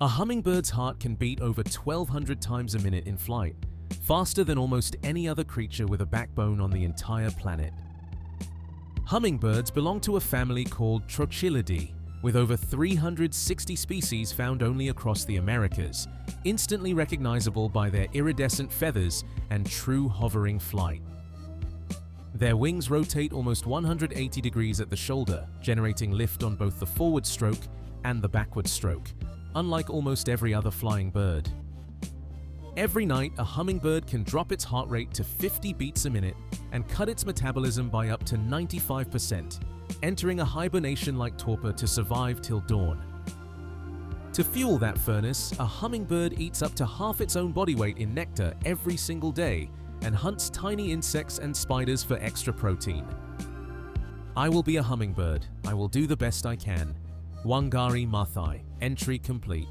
A hummingbird's heart can beat over 1,200 times a minute in flight, faster than almost any other creature with a backbone on the entire planet. Hummingbirds belong to a family called Trochilidae, with over 360 species found only across the Americas, instantly recognizable by their iridescent feathers and true hovering flight. Their wings rotate almost 180 degrees at the shoulder, generating lift on both the forward stroke and the backward stroke, unlike almost every other flying bird. Every night, a hummingbird can drop its heart rate to 50 beats a minute and cut its metabolism by up to 95%, entering a hibernation-like torpor to survive till dawn. To fuel that furnace, a hummingbird eats up to half its own body weight in nectar every single day and hunts tiny insects and spiders for extra protein. I will be a hummingbird. I will do the best I can. Wangari Maathai. Entry complete.